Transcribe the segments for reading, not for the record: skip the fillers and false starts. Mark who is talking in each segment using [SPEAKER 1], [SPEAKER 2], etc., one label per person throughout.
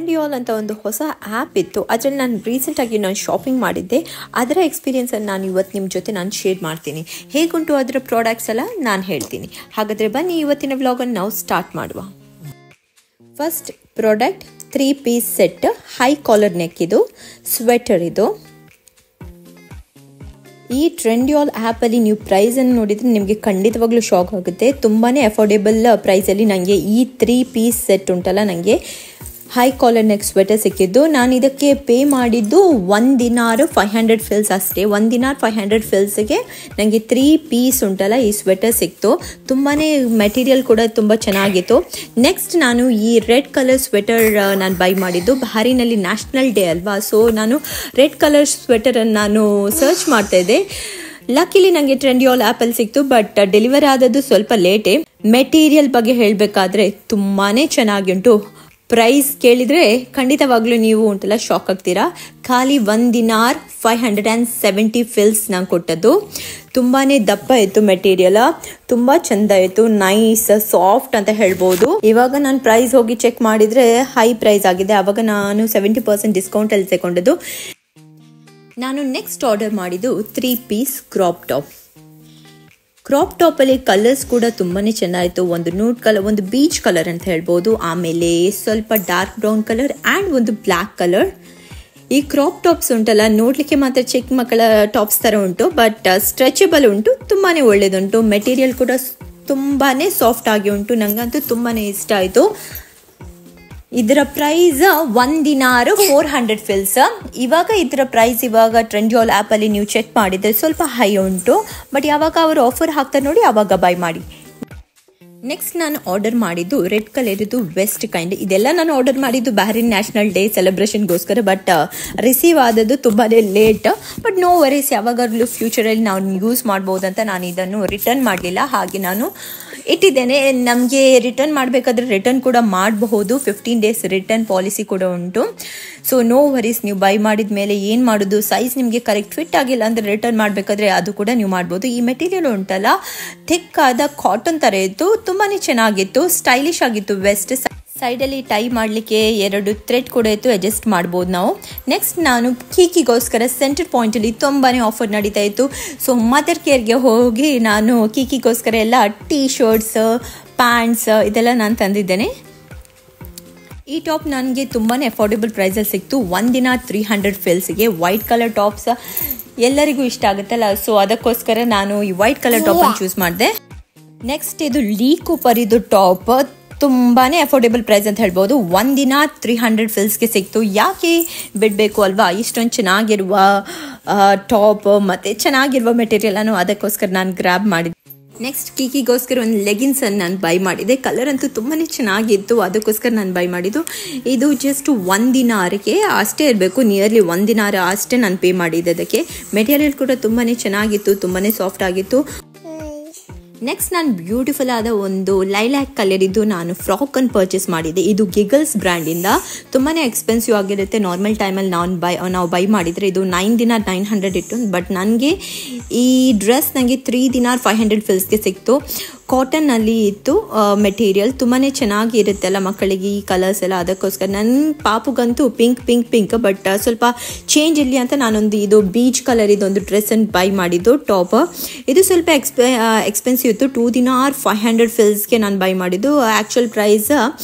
[SPEAKER 1] ಟ್ರೆಂಡಿಯಾಲ್ ಅಂತ ಒಂದು ಹೊಸ ಆ್ಯಪ್ ಇತ್ತು. ಅದರಲ್ಲಿ ನಾನು ರೀಸೆಂಟಾಗಿ ಶಾಪಿಂಗ್ ಮಾಡಿದ್ದೆ. ಅದರ ಎಕ್ಸ್ಪೀರಿಯನ್ಸನ್ನು ನಾನು ಇವತ್ತು ನಿಮ್ಮ ಜೊತೆ ಶೇರ್ ಮಾಡ್ತೀನಿ. ಹೇಗುಂಟು ಅದರ ಪ್ರಾಡಕ್ಟ್ಸ್ ಎಲ್ಲ ನಾನು ಹೇಳ್ತೀನಿ. ಹಾಗಾದರೆ ಬನ್ನಿ ಇವತ್ತಿನ ವ್ಲಾಗನ್ನು ನಾವು ಸ್ಟಾರ್ಟ್ ಮಾಡುವ. First product 3 piece set, high collar neck, ಇದು ಸ್ವೆಟರ್. ಇದು ಈ ಟ್ರೆಂಡಿಯಾಲ್ ಆ್ಯಪಲ್ಲಿ ನೀವು ಪ್ರೈಸನ್ನು ನೋಡಿದರೆ ನಿಮಗೆ ಖಂಡಿತವಾಗ್ಲೂ ಶಾಕ್ ಆಗುತ್ತೆ. ತುಂಬಾ ಅಫೋರ್ಡೆಬಲ್ ಪ್ರೈಸಲ್ಲಿ ನನಗೆ ಈ 3 ಪೀಸ್ ಸೆಟ್ ಉಂಟಲ್ಲ, ನನಗೆ ಹೈ ಕಾಲರ್ ನೆಕ್ ಸ್ವೆಟರ್ ಸಿಕ್ಕಿದ್ದು. ನಾನು ಇದಕ್ಕೆ ಪೇ ಮಾಡಿದ್ದು $1 500 ಫಿಲ್ಸ್ ಅಷ್ಟೇ. $1 500 ಫಿಲ್ಸ್ಗೆ ನನಗೆ 3 ಪೀಸ್ ಉಂಟಲ್ಲ ಈ ಸ್ವೆಟರ್ ಸಿಕ್ತು. ತುಂಬಾ ಮೆಟೀರಿಯಲ್ ಕೂಡ ತುಂಬ ಚೆನ್ನಾಗಿತ್ತು. ನೆಕ್ಸ್ಟ್ ನಾನು ಈ ರೆಡ್ ಕಲರ್ ಸ್ವೆಟರ್ ನಾನು ಬೈ ಮಾಡಿದ್ದು. ಬಹರಿನಲ್ಲಿ ನ್ಯಾಷನಲ್ ಡೇ ಅಲ್ವಾ, ಸೊ ನಾನು ರೆಡ್ ಕಲರ್ ಸ್ವೆಟರನ್ನು ನಾನು ಸರ್ಚ್ ಮಾಡ್ತಾ ಇದ್ದೆ. ಲಕ್ಕಿಲಿ ನನಗೆ ಟ್ರೆಂಡಿಯಾಲ್ ಆ್ಯಪಲ್ಲಿ ಸಿಕ್ತು, ಬಟ್ ಡೆಲಿವರ್ ಆದದ್ದು ಸ್ವಲ್ಪ ಲೇಟೇ. ಮೆಟೀರಿಯಲ್ ಬಗ್ಗೆ ಹೇಳಬೇಕಾದ್ರೆ ತುಂಬಾ ಚೆನ್ನಾಗಿ ಉಂಟು. ಪ್ರೈಸ್ ಕೇಳಿದರೆ ಖಂಡಿತವಾಗ್ಲೂ ನೀವು ಉಂಟಲ್ಲ ಶಾಕ್ ಆಗ್ತೀರಾ. ಖಾಲಿ $1 570 ಫಿಲ್ಸ್ ನಾನು ಕೊಟ್ಟದ್ದು. ತುಂಬಾ ದಪ್ಪ ಇತ್ತು ಮೆಟೀರಿಯಲ್, ತುಂಬ ಚೆಂದ ಇತ್ತು, ನೈಸ್ ಸಾಫ್ಟ್ ಅಂತ ಹೇಳ್ಬೋದು. ಇವಾಗ ನಾನು ಪ್ರೈಸ್ ಹೋಗಿ ಚೆಕ್ ಮಾಡಿದರೆ ಹೈ ಪ್ರೈಸ್ ಆಗಿದೆ. ಆವಾಗ ನಾನು 70% ಡಿಸ್ಕೌಂಟಲ್ಲಿ ತಗೊಂಡದ್ದು. ನಾನು ನೆಕ್ಸ್ಟ್ ಆರ್ಡರ್ ಮಾಡಿದ್ದು 3 ಪೀಸ್ ಕ್ರಾಪ್ ಟಾಪ್. ಕ್ರಾಪ್ ಟಾಪಲ್ಲಿ ಕಲರ್ಸ್ ಕೂಡ ತುಂಬಾ ಚೆನ್ನಾಗಿತ್ತು. ಒಂದು ನೂಡ್ ಕಲರ್, ಒಂದು ಬೀಚ್ ಕಲರ್ ಅಂತ ಹೇಳ್ಬೋದು, ಆಮೇಲೆ ಸ್ವಲ್ಪ ಡಾರ್ಕ್ ಬ್ರೌನ್ ಕಲರ್ ಆ್ಯಂಡ್ ಒಂದು ಬ್ಲ್ಯಾಕ್ ಕಲರ್. ಈ ಕ್ರಾಪ್ ಟಾಪ್ಸ್ ಉಂಟಲ್ಲ, ನೋಡಲಿಕ್ಕೆ ಮಾತ್ರ ಚಿಕ್ಕ ಮಕ್ಕಳ ಟಾಪ್ಸ್ ಥರ ಉಂಟು, ಬಟ್ ಸ್ಟ್ರೆಚಬಲ್ ಉಂಟು, ತುಂಬಾ ಒಳ್ಳೆಯದುಂಟು. ಮೆಟೀರಿಯಲ್ ಕೂಡ ತುಂಬಾ ಸಾಫ್ಟ್ ಆಗಿ ಉಂಟು. ನನಗಂತೂ ತುಂಬಾ ಇಷ್ಟ ಆಯಿತು. ಇದರ ಪ್ರೈಸ್ $1 400 ಫಿಲ್ಸ್. ಇವಾಗ ಇದರ ಪ್ರೈಸ್ ಇವಾಗ ಟ್ರೆಂಡಿಯಾಲ್ ಆ್ಯಪಲ್ಲಿ ನೀವು ಚೆಕ್ ಮಾಡಿದರೆ ಸ್ವಲ್ಪ ಹೈ ಉಂಟು, ಬಟ್ ಯಾವಾಗ ಅವರು ಆಫರ್ ಹಾಕ್ತಾರೆ ನೋಡಿ ಆವಾಗ ಬೈ ಮಾಡಿ. ನೆಕ್ಸ್ಟ್ ನಾನು ಆರ್ಡರ್ ಮಾಡಿದ್ದು ರೆಡ್ ಕಲರ್ದು ವೆಸ್ಟ್ ಕೈಂಡ್. ಇದೆಲ್ಲ ನಾನು ಆರ್ಡರ್ ಮಾಡಿದ್ದು ಬಹರಿನ್ ನ್ಯಾಷನಲ್ ಡೇ ಸೆಲೆಬ್ರೇಷನ್ಗೋಸ್ಕರ, ಬಟ್ ರಿಸೀವ್ ಆದದ್ದು ತುಂಬಾ ಲೇಟ್. ಬಟ್ ನೋ ವರೀಸ್, ಯಾವಾಗಲೂ ಫ್ಯೂಚರಲ್ಲಿ ನಾವು ಯೂಸ್ ಮಾಡ್ಬೋದಂತ ನಾನು ಇದನ್ನು ರಿಟರ್ನ್ ಮಾಡಲಿಲ್ಲ, ಹಾಗೆ ನಾನು ಇಟ್ಟಿದ್ದೇನೆ. ನಮಗೆ ರಿಟರ್ನ್ ಮಾಡಬೇಕಾದ್ರೆ ರಿಟರ್ನ್ ಕೂಡ ಮಾಡಬಹುದು. 15 ಡೇಸ್ ರಿಟರ್ನ್ ಪಾಲಿಸಿ ಕೂಡ ಉಂಟು. ಸೊ ನೋ ವರೀಸ್, ನೀವು ಬೈ ಮಾಡಿದ ಮೇಲೆ ಏನು ಮಾಡೋದು, ಸೈಜ್ ನಿಮಗೆ ಕರೆಕ್ಟ್ ಫಿಟ್ ಆಗಿಲ್ಲ ಅಂದರೆ ರಿಟರ್ನ್ ಮಾಡಬೇಕಾದ್ರೆ ಅದು ಕೂಡ ನೀವು ಮಾಡ್ಬೋದು. ಈ ಮೆಟೀರಿಯಲ್ ಉಂಟಲ್ಲ, ಥಿಕ್ ಆದ ಕಾಟನ್ ಥರ ಇತ್ತು, ತುಂಬಾ ಚೆನ್ನಾಗಿತ್ತು, ಸ್ಟೈಲಿಶ್ ಆಗಿತ್ತು. ವೆಸ್ಟ್ ಸೈಡಲ್ಲಿ ಟೈ ಮಾಡಲಿಕ್ಕೆ 2 ಥ್ರೆಡ್ ಕೂಡ ಇತ್ತು, ಅಡ್ಜಸ್ಟ್ ಮಾಡ್ಬೋದು ನಾವು. ನೆಕ್ಸ್ಟ್ ನಾನು ಕೀಕಿಗೋಸ್ಕರ ಸೆಂಟರ್ ಪಾಯಿಂಟಲ್ಲಿ ತುಂಬಾ ಆಫರ್ ನಡೀತಾ ಇತ್ತು. ಸೊ ಮದರ್ ಕೇರ್ಗೆ ಹೋಗಿ ನಾನು ಕೀಕಿಗೋಸ್ಕರ ಎಲ್ಲ ಟೀ ಶರ್ಟ್ಸ್, ಪ್ಯಾಂಟ್ಸ್ ಇದೆಲ್ಲ ನಾನು ತಂದಿದ್ದೇನೆ. ಈ ಟಾಪ್ ನನಗೆ ತುಂಬಾ ಅಫೋರ್ಡೆಬಲ್ ಪ್ರೈಸಲ್ಲಿ ಸಿಕ್ತು. $1 300 ಫಿಲ್ಸ್ಗೆ. ವೈಟ್ ಕಲರ್ ಟಾಪ್ಸ್ ಎಲ್ಲರಿಗೂ ಇಷ್ಟ ಆಗುತ್ತಲ್ಲ, ಸೊ ಅದಕ್ಕೋಸ್ಕರ ನಾನು ಈ ವೈಟ್ ಕಲರ್ ಟಾಪನ್ನು ಚೂಸ್ ಮಾಡಿದೆ. ನೆಕ್ಸ್ಟ್ ಇದು ಲೀ ಕೂಪರ್ ಇದು ಟಾಪ್, ತುಂಬಾ ಅಫೋರ್ಡೆಬಲ್ ಪ್ರೈಸ್ ಅಂತ ಹೇಳ್ಬೋದು. $1 300 ಫಿಲ್ಸ್ಗೆ ಸಿಕ್ತು. ಯಾಕೆ ಬಿಡಬೇಕು ಅಲ್ವಾ, ಇಷ್ಟೊಂದು ಚೆನ್ನಾಗಿರುವ ಟಾಪ್ ಮತ್ತು ಚೆನ್ನಾಗಿರುವ ಮೆಟೀರಿಯಲ್, ಅದಕ್ಕೋಸ್ಕರ ನಾನು ಗ್ರ್ಯಾಬ್ ಮಾಡಿದ್ದೆ. ನೆಕ್ಸ್ಟ್ ಕೀಕಿಗೋಸ್ಕರ ಒಂದು ಲೆಗಿನ್ಸನ್ನು ನಾನು ಬೈ ಮಾಡಿದೆ. ಕಲರ್ ಅಂತೂ ತುಂಬಾ ಚೆನ್ನಾಗಿತ್ತು, ಅದಕ್ಕೋಸ್ಕರ ನಾನು ಬೈ ಮಾಡಿದ್ದು. ಇದು ಜಸ್ಟ್ $1 ಅಷ್ಟೇ ಇರಬೇಕು, ನಿಯರ್ಲಿ $1 ಅಷ್ಟೇ ನಾನು ಪೇ ಮಾಡಿದ್ದೆ ಅದಕ್ಕೆ. ಮೆಟೀರಿಯಲ್ ಕೂಡ ತುಂಬಾ ಚೆನ್ನಾಗಿತ್ತು, ತುಂಬಾ ಸಾಫ್ಟ್ ಆಗಿತ್ತು. ನೆಕ್ಸ್ಟ್ ನಾನು ಬ್ಯೂಟಿಫುಲ್ ಆದ ಒಂದು ಲೈಲ್ಯಾಕ್ ಕಲರ್ ಇದ್ದು ನಾನು ಫ್ರಾಕನ್ನು ಪರ್ಚೇಸ್ ಮಾಡಿದ್ದೆ. ಇದು ಗಿಗಲ್ಸ್ ಬ್ರ್ಯಾಂಡಿಂದ. ತುಂಬಾ ಎಕ್ಸ್ಪೆನ್ಸಿವ್ ಆಗಿರುತ್ತೆ ನಾರ್ಮಲ್ ಟೈಮಲ್ಲಿ ನಾವು ಬೈ ಮಾಡಿದರೆ. ಇದು $9 900 ಇತ್ತು, ಬಟ್ ನನಗೆ ಈ ಡ್ರೆಸ್ ನನಗೆ $3 500 ಫಿಲ್ಸ್ಗೆ ಸಿಕ್ತು. ಕಾಟನ್ನಲ್ಲಿ ಇತ್ತು ಮೆಟೀರಿಯಲ್, ತುಂಬಾ ಚೆನ್ನಾಗಿ ಇರುತ್ತಲ್ಲ ಮಕ್ಕಳಿಗೆ ಈ ಕಲರ್ಸ್ ಎಲ್ಲ, ಅದಕ್ಕೋಸ್ಕರ ನನ್ನ ಪಾಪುಗಂತೂ ಪಿಂಕ್, ಬಟ್ ಸ್ವಲ್ಪ ಚೇಂಜ್ ಇರಲಿ ಅಂತ ನಾನೊಂದು ಇದು ಬೀಚ್ ಕಲರ್ ಇದೊಂದು ಡ್ರೆಸ್ಸನ್ನು ಬೈ ಮಾಡಿದ್ದು ಟಾಪ್. ಇದು ಸ್ವಲ್ಪ ಎಕ್ಸ್ಪೆನ್ಸಿವ್ ಇತ್ತು, $2 500 ಫಿಲ್ಸ್ಗೆ ನಾನು ಬೈ ಮಾಡಿದ್ದು. ಆ್ಯಕ್ಚುಯಲ್ ಪ್ರೈಸ್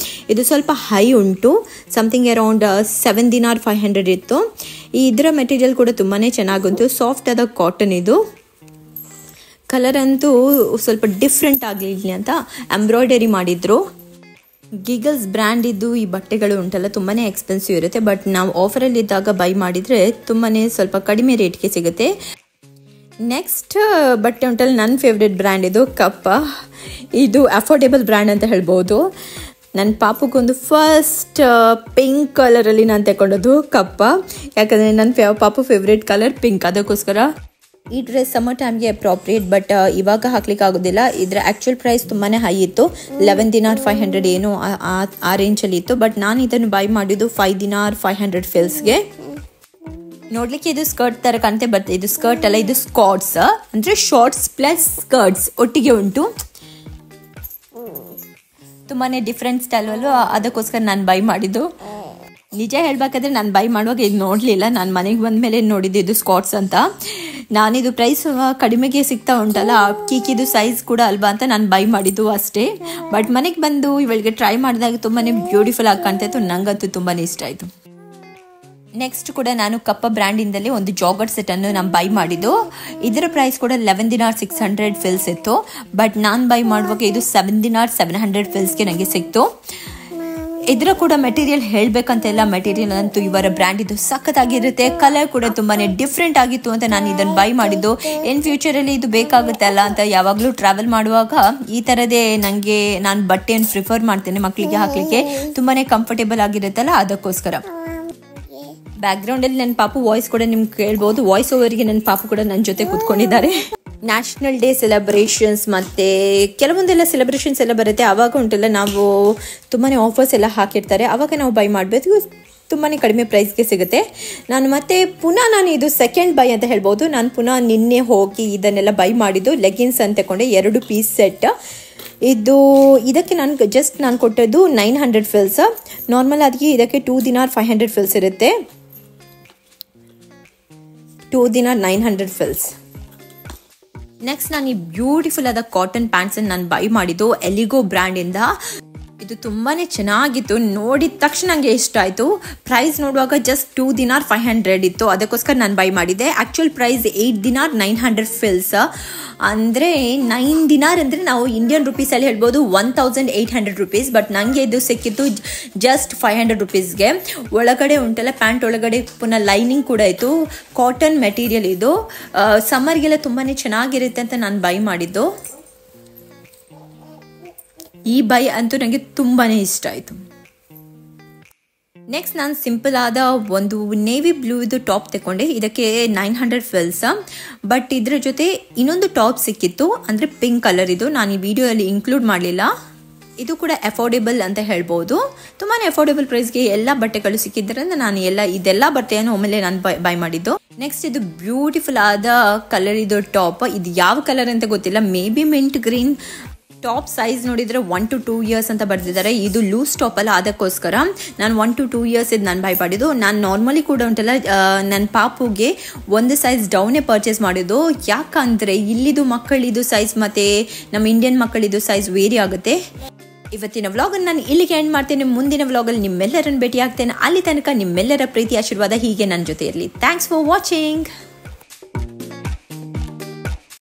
[SPEAKER 1] ಇದು ಸ್ವಲ್ಪ ಹೈ ಉಂಟು, ಸಮಥಿಂಗ್ ಅರೌಂಡ್ $7 500 ಇತ್ತು. ಇದರ ಮೆಟೀರಿಯಲ್ ಕೂಡ ತುಂಬಾ ಚೆನ್ನಾಗುಂಟು, ಸಾಫ್ಟ್ ಆದ ಕಾಟನ್. ಇದು ಕಲರ್ ಅಂತೂ ಸ್ವಲ್ಪ ಡಿಫ್ರೆಂಟ್ ಆಗಲಿ ಅಂತ ಎಂಬ್ರಾಯ್ಡರಿ ಮಾಡಿದ್ರು. ಗಿಗಲ್ಸ್ ಬ್ರ್ಯಾಂಡ್ ಇದ್ದು ಈ ಬಟ್ಟೆಗಳು ಉಂಟಲ್ಲ ತುಂಬಾ ಎಕ್ಸ್ಪೆನ್ಸಿವ್ ಇರುತ್ತೆ, ಬಟ್ ನಾವು ಆಫರಲ್ಲಿ ಇದ್ದಾಗ ಬೈ ಮಾಡಿದರೆ ತುಂಬಾ ಸ್ವಲ್ಪ ಕಡಿಮೆ ರೇಟ್ಗೆ ಸಿಗುತ್ತೆ. ನೆಕ್ಸ್ಟ್ ಬಟ್ಟೆ ಉಂಟಲ್ಲ, ನನ್ನ ಫೇವ್ರೆಟ್ ಬ್ರ್ಯಾಂಡ್ ಇದು ಕಪ್ಪ. ಇದು ಅಫೋರ್ಡೆಬಲ್ ಬ್ರ್ಯಾಂಡ್ ಅಂತ ಹೇಳ್ಬೋದು. ನನ್ನ ಪಾಪುಗೊಂದು ಫಸ್ಟ್ ಪಿಂಕ್ ಕಲರಲ್ಲಿ ನಾನು ತಗೊಂಡದ್ದು ಕಪ್ಪ, ಯಾಕಂದರೆ ನನ್ನ ಪಾಪು ಫೇವ್ರೆಟ್ ಕಲರ್ ಪಿಂಕ್, ಅದಕ್ಕೋಸ್ಕರ. ಈ ಡ್ರೆಸ್ ಸಮರ್ ಟೈಮ್ಗೆ ಅಪ್ರಾಪ್ರಿಯೇಟ್, ಬಟ್ ಇವಾಗ ಹಾಕ್ಲಿಕ್ಕೆ ಆಗೋದಿಲ್ಲ. ಇದರ ಆ್ಯಕ್ಚುಯಲ್ ಪ್ರೈಸ್ ತುಂಬಾ ಹೈ ಇತ್ತು, $11 500 ಏನೋ ಆ ರೇಂಜಲ್ಲಿ ಇತ್ತು, ಬಟ್ ನಾನು ಇದನ್ನು ಬೈ ಮಾಡಿದ್ದು $5 500 ಫಿಲ್ಸ್ಗೆ. ನೋಡ್ಲಿಕ್ಕೆ ಇದು ಸ್ಕರ್ಟ್ ಥರ ಕಾಣುತ್ತೆ, ಬಟ್ ಇದು ಸ್ಕರ್ಟ್ ಅಲ್ಲ, ಇದು ಸ್ಕಾರ್ಟ್ಸ್ ಅಂದರೆ ಶಾರ್ಟ್ಸ್ ಪ್ಲಸ್ ಸ್ಕರ್ಟ್ಸ್ ಒಟ್ಟಿಗೆ ಉಂಟು. ತುಂಬಾ ಡಿಫ್ರೆಂಟ್ ಸ್ಟೈಲ್ ಅಲ್ವಾ, ಅದಕ್ಕೋಸ್ಕರ ನಾನು ಬೈ ಮಾಡಿದ್ದು. ನಿಜ ಹೇಳ್ಬೇಕಾದ್ರೆ ನಾನು ಬೈ ಮಾಡುವಾಗ ಇದು ನೋಡಲಿಲ್ಲ, ನಾನು ಮನೆಗೆ ಬಂದಮೇಲೆ ನೋಡಿದ್ದು ಇದು ಸ್ಕಾಟ್ಸ್ ಅಂತ. ನಾನಿದು ಪ್ರೈಸ್ ಕಡಿಮೆಗೆ ಸಿಗ್ತಾ ಉಂಟಲ್ಲ, ಕೀಕಿದು ಸೈಜ್ ಕೂಡ ಅಲ್ವಾ ಅಂತ ನಾನು ಬೈ ಮಾಡಿದ್ದು ಅಷ್ಟೇ. ಬಟ್ ಮನೆಗೆ ಬಂದು ಇವಳಿಗೆ ಟ್ರೈ ಮಾಡಿದಾಗ ತುಂಬಾ ಬ್ಯೂಟಿಫುಲ್ ಆಗಿ ಕಾಣ್ತಾ ಇತ್ತು, ನನಗಂತೂ ತುಂಬಾ ಇಷ್ಟ ಆಯಿತು. ನೆಕ್ಸ್ಟ್ ಕೂಡ ನಾನು ಕಪ್ಪ ಬ್ರ್ಯಾಂಡಿಂದಲೇ ಒಂದು ಜಾಗರ್ ಸೆಟ್ಟನ್ನು ನಾನು ಬೈ ಮಾಡಿದ್ದು. ಇದರ ಪ್ರೈಸ್ ಕೂಡ 11 ದಿನಾರ್ 600 ಫಿಲ್ಸ್ ಇತ್ತು. ಬಟ್ ನಾನು ಬೈ ಮಾಡುವಾಗ ಇದು 7 ದಿನಾರ್ 700 ಫಿಲ್ಸ್ಗೆ ನನಗೆ ಸಿಕ್ತು. ಇದರ ಕೂಡ ಮೆಟೀರಿಯಲ್ ಹೇಳಬೇಕಂತೆಲ್ಲ, ಮೆಟೀರಿಯಲ್ ಅಂತೂ ಇವರ ಬ್ರ್ಯಾಂಡ್ ಇದು ಸಖತ್ತಾಗಿರುತ್ತೆ. ಕಲರ್ ಕೂಡ ತುಂಬಾ ಡಿಫ್ರೆಂಟ್ ಆಗಿತ್ತು ಅಂತ ನಾನು ಇದನ್ನು ಬೈ ಮಾಡಿದ್ದು. ಇನ್ ಫ್ಯೂಚರಲ್ಲಿ ಇದು ಬೇಕಾಗುತ್ತೆ ಅಲ್ಲ ಅಂತ ಯಾವಾಗಲೂ ಟ್ರಾವೆಲ್ ಮಾಡುವಾಗ ಈ ಥರದೇ ನನಗೆ ನಾನು ಬಟ್ಟೆಯನ್ನು ಪ್ರಿಫರ್ ಮಾಡ್ತೇನೆ ಮಕ್ಕಳಿಗೆ ಹಾಕಲಿಕ್ಕೆ. ತುಂಬಾ ಕಂಫರ್ಟೇಬಲ್ ಆಗಿರುತ್ತಲ್ಲ, ಅದಕ್ಕೋಸ್ಕರ. ಬ್ಯಾಕ್ಗ್ರೌಂಡಲ್ಲಿ ನನ್ನ ಪಾಪು ವಾಯ್ಸ್ ಕೂಡ ನಿಮ್ಗೆ ಕೇಳ್ಬೋದು. ವಾಯ್ಸ್ ಓವರ್ಗೆ ನನ್ನ ಪಾಪು ಕೂಡ ನನ್ನ ಜೊತೆ ಕೂತ್ಕೊಂಡಿದ್ದಾರೆ. ನ್ಯಾಷನಲ್ ಡೇ ಸೆಲೆಬ್ರೇಷನ್ಸ್ ಮತ್ತು ಕೆಲವೊಂದೆಲ್ಲ ಸೆಲೆಬ್ರೇಷನ್ಸ್ ಎಲ್ಲ ಬರುತ್ತೆ, ಆವಾಗ ಉಂಟಲ್ಲ ನಾವು ತುಂಬಾ ಆಫರ್ಸ್ ಎಲ್ಲ ಹಾಕಿರ್ತಾರೆ, ಆವಾಗ ನಾವು ಬೈ ಮಾಡಬೇಕು. ತುಂಬಾ ಕಡಿಮೆ ಪ್ರೈಸ್ಗೆ ಸಿಗುತ್ತೆ. ನಾನು ಇದು ಸೆಕೆಂಡ್ ಬೈ ಅಂತ ಹೇಳ್ಬೋದು. ನಾನು ಪುನಃ ನಿನ್ನೆ ಹೋಗಿ ಇದನ್ನೆಲ್ಲ ಬೈ ಮಾಡಿದ್ದು. ಲೆಗಿನ್ಸ್ ಅಂತ ತಗೊಂಡೆ, 2 ಪೀಸ್ ಸೆಟ್. ಇದಕ್ಕೆ ನಾನು ಕೊಟ್ಟದ್ದು 900 ಫಿಲ್ಸ್. ನಾರ್ಮಲ್ ಆಗಿ ಇದಕ್ಕೆ 2 ದಿನಾರ್ 500 ಫಿಲ್ಸ್ ಇರುತ್ತೆ. 2 ದಿನಾರ್ 900 ಫಿಲ್ಸ್. ನೆಕ್ಸ್ಟ್ ನಾನು ಈ ಬ್ಯೂಟಿಫುಲ್ ಆದ ಕಾಟನ್ ಪ್ಯಾಂಟ್ಸ್ ನಾನು ಬೈ ಮಾಡಿದ್ದು ಎಲಿಗೋ ಬ್ರ್ಯಾಂಡಿಂದ. ಇದು ತುಂಬಾ ಚೆನ್ನಾಗಿತ್ತು, ನೋಡಿದ ತಕ್ಷಣ ನನಗೆ ಇಷ್ಟ ಆಯಿತು. ಪ್ರೈಸ್ ನೋಡುವಾಗ ಜಸ್ಟ್ 2 ದಿನಾರ್ 500 ಇತ್ತು, ಅದಕ್ಕೋಸ್ಕರ ನಾನು ಬೈ ಮಾಡಿದ್ದೆ. Actual price 8 dinar 900 fils. ಅಂದರೆ 9 ದಿನಾರ್ ಅಂದರೆ ನಾವು ಇಂಡಿಯನ್ ರುಪೀಸಲ್ಲಿ ಹೇಳ್ಬೋದು 1800 ರುಪೀಸ್. ಬಟ್ ನನಗೆ ಇದು ಸಿಕ್ಕಿತ್ತು ಜಸ್ಟ್ 500 ರುಪೀಸ್ಗೆ. ಒಳಗಡೆ ಉಂಟಲ್ಲ ಪ್ಯಾಂಟ್ ಒಳಗಡೆ ಪುನಃ ಲೈನಿಂಗ್ ಕೂಡ ಇತ್ತು. ಕಾಟನ್ ಮೆಟೀರಿಯಲ್ ಇದು. ಸಮ್ಮರ್ಗೆಲ್ಲ ತುಂಬಾ ಚೆನ್ನಾಗಿರುತ್ತೆ ಅಂತ ನಾನು ಬೈ ಮಾಡಿದ್ದು. ಈ ಬೈ ಅಂತೂ ನನಗೆ ತುಂಬಾ ಇಷ್ಟ ಆಯಿತು. ನೆಕ್ಸ್ಟ್ ನಾನು ಸಿಂಪಲ್ ಆದ ಒಂದು ನೇವಿ ಬ್ಲೂ ಇದು ಟಾಪ್ ತಗೊಂಡೆ. ಇದಕ್ಕೆ 900 ಫಿಲ್ಸ್. ಬಟ್ ಇದರ ಜೊತೆ ಇನ್ನೊಂದು ಟಾಪ್ ಸಿಕ್ಕಿತ್ತು, ಅಂದರೆ ಪಿಂಕ್ ಕಲರ್. ಇದು ನಾನು ಈ ವಿಡಿಯೋದಲ್ಲಿ ಇನ್ಕ್ಲೂಡ್ ಮಾಡಲಿಲ್ಲ. ಇದು ಕೂಡ ಅಫೋರ್ಡೆಬಲ್ ಅಂತ ಹೇಳ್ಬೋದು. ತುಂಬಾ ಅಫೋರ್ಡೆಬಲ್ ಪ್ರೈಸ್ಗೆ ಎಲ್ಲ ಬಟ್ಟೆಗಳು ಸಿಕ್ಕಿದ್ದರಿಂದ ನಾನು ಇದೆಲ್ಲ ಬಟ್ಟೆಯನ್ನು ಒಮ್ಮೆಲೆ ನಾನು ಬೈ ಮಾಡಿದ್ದು. ನೆಕ್ಸ್ಟ್ ಇದು ಬ್ಯೂಟಿಫುಲ್ ಆದ ಕಲರ್ ಇದು ಟಾಪ್. ಇದು ಯಾವ ಕಲರ್ ಅಂತ ಗೊತ್ತಿಲ್ಲ, may be mint green. Top size ನೋಡಿದರೆ 1 to 2 ಇಯರ್ಸ್ ಅಂತ ಬರ್ತಿದ್ದಾರೆ. ಇದು ಲೂಸ್ ಟಾಪ್ ಅಲ್ಲ, ಅದಕ್ಕೋಸ್ಕರ ನಾನು 1 to 2 ಇಯರ್ಸ್ ಇದು ನಾನು ಬೈ ಮಾಡಿದ್ದು. ನಾನು ನಾರ್ಮಲಿ ಕೂಡ ಉಂಟಲ್ಲ ನನ್ನ ಪಾಪುಗೆ ಒಂದು ಸೈಜ್ ಡೌನೇ ಪರ್ಚೇಸ್ ಮಾಡಿದ್ದು. ಯಾಕಂದರೆ ಇಲ್ಲಿದು ಮಕ್ಕಳಿದು ಸೈಜ್ ಮತ್ತು ನಮ್ಮ ಇಂಡಿಯನ್ ಮಕ್ಕಳಿದು ಸೈಜ್ ವೇರಿ ಆಗುತ್ತೆ. ಇವತ್ತಿನ ವ್ಲಾಗನ್ನು ನಾನು ಇಲ್ಲಿಗೆ ಎಂಡ್ ಮಾಡ್ತೇನೆ. ಮುಂದಿನ ವ್ಲಾಗಲ್ಲಿ ನಿಮ್ಮೆಲ್ಲರನ್ನು ಭೇಟಿ ಆಗ್ತೇನೆ. ಅಲ್ಲಿ ತನಕ ನಿಮ್ಮೆಲ್ಲರ ಪ್ರೀತಿ ಆಶೀರ್ವಾದ ಹೀಗೆ ನನ್ನ ಜೊತೆ ಇರಲಿ. Thanks for watching.